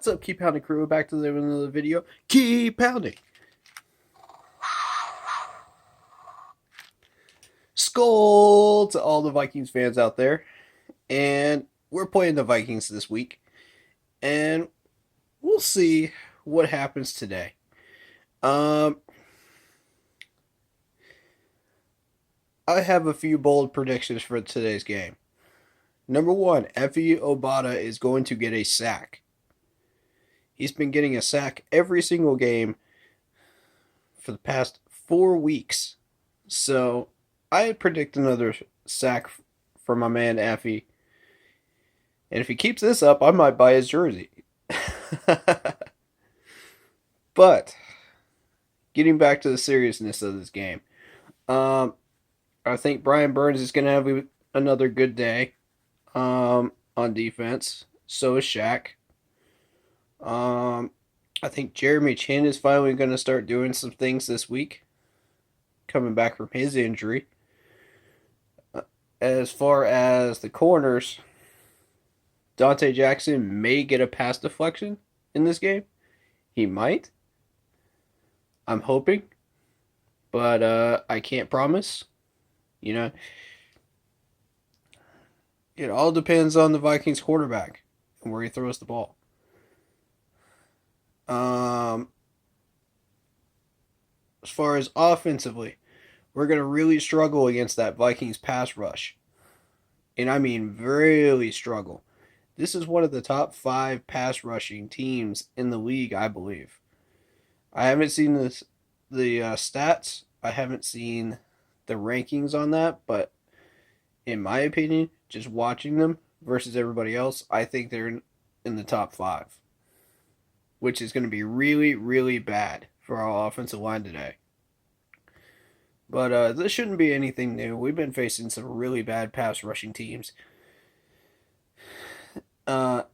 What's up, Keep Pounding crew? Back to the video. Keep pounding. Skull to all the Vikings fans out there. And we're playing the Vikings this week. And we'll see what happens today. I have a few bold predictions for today's game. Number one, Effie Obata is going to get a sack. He's been getting a sack every single game for the past 4 weeks. So I predict another sack for my man Effie. And if he keeps this up, I might buy his jersey. But getting back to the seriousness of this game, I think Brian Burns is going to have another good day on defense. So is Shaq. I think Jeremy Chin is finally going to start doing some things this week, coming back from his injury. As far as the corners, Dante Jackson may get a pass deflection in this game. He might. I'm hoping. But I can't promise. You know, it all depends on the Vikings quarterback and where he throws the ball. As far as offensively, we're going to really struggle against that Vikings pass rush. And I mean really struggle. This is one of the top 5 pass rushing teams in the league, I believe. I haven't seen the stats. I haven't seen the rankings on that, but in my opinion, just watching them versus everybody else, I think they're in the top 5, which is going to be really, really bad for our offensive line today. But this shouldn't be anything new. We've been facing some really bad pass rushing teams. But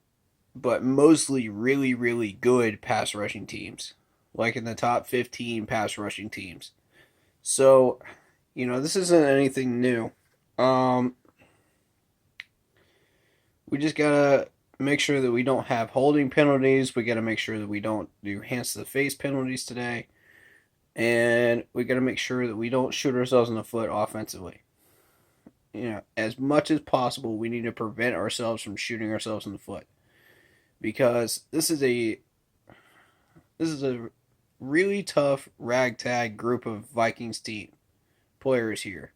mostly really, really good pass rushing teams. Like in the top 15 pass rushing teams. So, this isn't anything new. We just gotta make sure that we don't have holding penalties. We gotta make sure that we don't do hands to the face penalties today. And we gotta make sure that we don't shoot ourselves in the foot offensively. As much as possible, we need to prevent ourselves from shooting ourselves in the foot. Because this is a really tough ragtag group of Vikings team players here.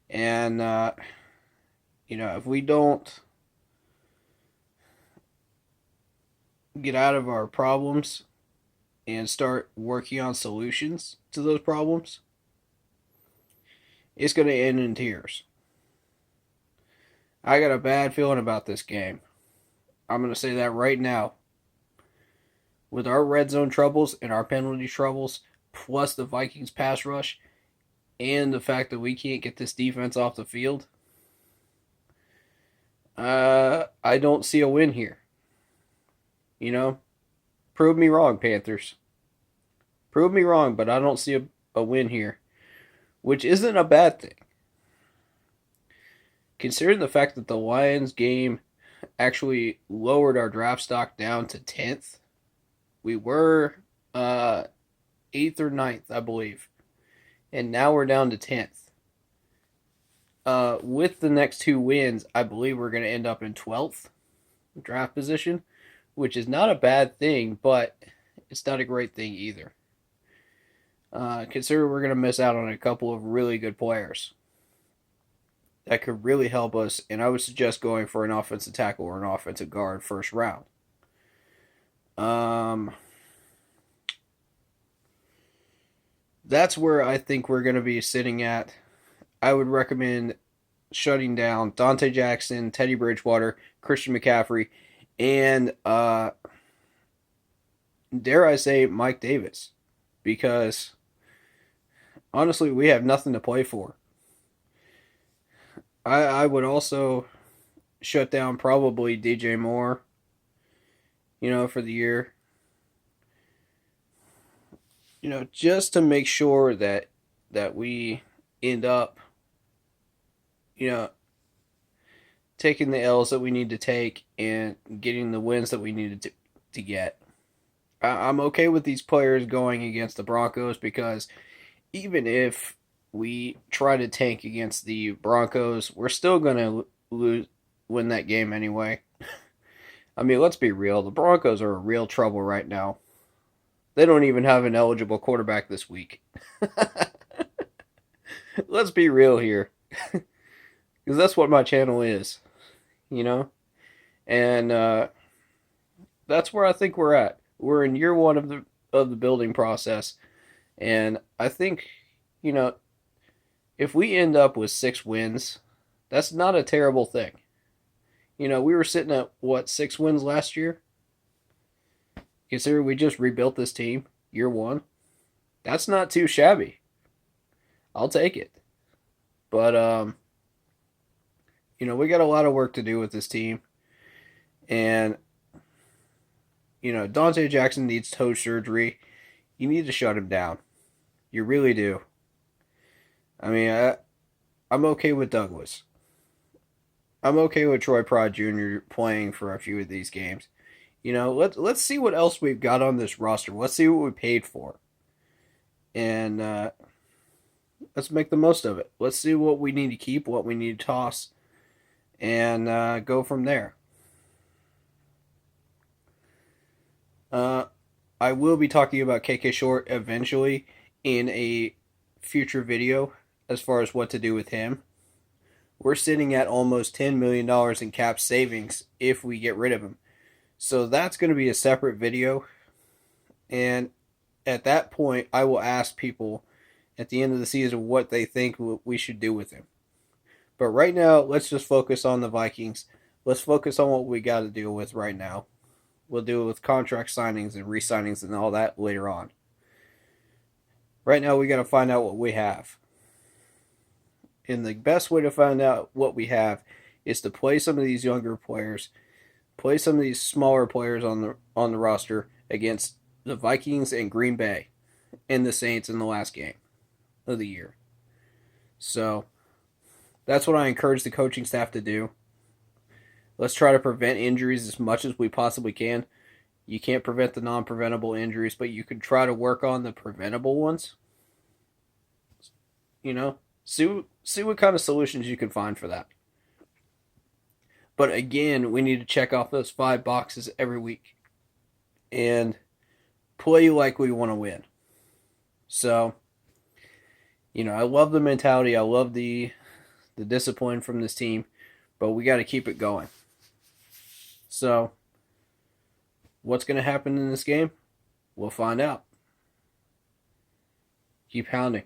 And, if we don't get out of our problems and start working on solutions to those problems, it's going to end in tears. I got a bad feeling about this game. I'm going to say that right now. With our red zone troubles and our penalty troubles, plus the Vikings pass rush, and the fact that we can't get this defense off the field, I don't see a win here. Prove me wrong, Panthers. Prove me wrong, but I don't see a win here, which isn't a bad thing. Considering the fact that the Lions game actually lowered our draft stock down to 10th, we were 8th or 9th, I believe, and now we're down to 10th. With the next 2 wins, I believe we're going to end up in 12th draft position, which is not a bad thing, but it's not a great thing either. Consider we're going to miss out on a couple of really good players that could really help us, and I would suggest going for an offensive tackle or an offensive guard first round. That's where I think we're going to be sitting at. I would recommend shutting down Dante Jackson, Teddy Bridgewater, Christian McCaffrey, and dare I say Mike Davis, because honestly we have nothing to play for. I would also shut down probably DJ Moore, for the year. Just to make sure that we end up, taking the L's that we need to take and getting the wins that we need to get. I'm okay with these players going against the Broncos because even if we try to tank against the Broncos, we're still going to win that game anyway. I mean, let's be real. The Broncos are in real trouble right now. They don't even have an eligible quarterback this week. Let's be real here. Because that's what my channel is, you know? And that's where I think we're at. We're in year one of the building process. And I think, you know, if we end up with 6 wins, that's not a terrible thing. You know, we were sitting at what, 6 wins last year? Consider we just rebuilt this team year one. That's not too shabby. I'll take it. But you know, we got a lot of work to do with this team. And you know, Dante Jackson needs toe surgery. You need to shut him down. You really do. I mean, I'm okay with Douglas. I'm okay with Troy Pride Jr. playing for a few of these games. You know, let's see what else we've got on this roster. Let's see what we paid for, and let's make the most of it. Let's see what we need to keep, what we need to toss, and go from there. I will be talking about KK Short eventually in a future video as far as what to do with him. We're sitting at almost $10 million in cap savings if we get rid of him. So that's going to be a separate video. And at that point, I will ask people at the end of the season what they think we should do with him. But right now, let's just focus on the Vikings. Let's focus on what we got to deal with right now. We'll deal with contract signings and re-signings and all that later on. Right now, we got to find out what we have. And the best way to find out what we have is to play some of these younger players, play some of these smaller players on the roster against the Vikings and Green Bay and the Saints in the last game of the year. So that's what I encourage the coaching staff to do. Let's try to prevent injuries as much as we possibly can. You can't prevent the non-preventable injuries, but you can try to work on the preventable ones. You know, see what kind of solutions you can find for that. But again, we need to check off those 5 boxes every week and play like we want to win. So, you know, I love the mentality. I love the discipline from this team, but we got to keep it going. So, what's going to happen in this game? We'll find out. Keep pounding.